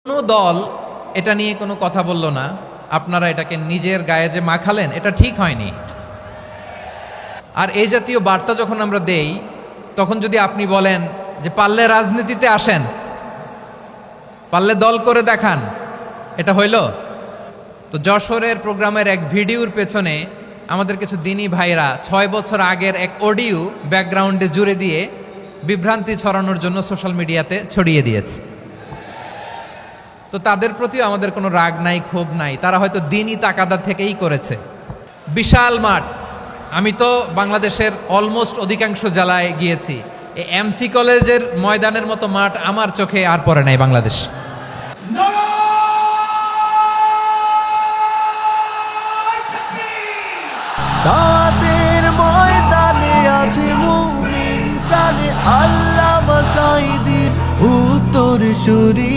কোনো দল এটা নিয়ে কোনো কথা বলল না, আপনারা এটাকে নিজের গায়ে যে মাখালেন এটা ঠিক হয়নি। আর এই জাতীয় বার্তা যখন আমরা দেই তখন যদি আপনি বলেন যে পারলে রাজনীতিতে আসেন, পারলে দল করে দেখান, এটা হইল? তো যশোরের প্রোগ্রামের এক ভিডিওর পেছনে আমাদের কিছু দিনী ভাইরা 6 বছর আগের এক অডিও ব্যাকগ্রাউন্ডে জুড়ে দিয়ে বিভ্রান্তি ছড়ানোর জন্য সোশ্যাল মিডিয়াতে ছড়িয়ে দিয়েছে। তো তাদের প্রতিও আমাদের কোনো রাগ নাই, ক্ষোভ নাই, তারা হয়তো দিনই তাকাদা থেকেই করেছে। বিশাল মাঠ, আমি তো বাংলাদেশের অলমোস্ট অধিকাংশ জেলায় গিয়েছি, এই এমসি কলেজের ময়দানের মতো মাঠ আমার চোখে আর পড়ে নাই বাংলাদেশ। দাওয়াতের ময়দানে আছে মুমিন প্রাণে আল্লামা সাঈদীর উত্তরসূরি।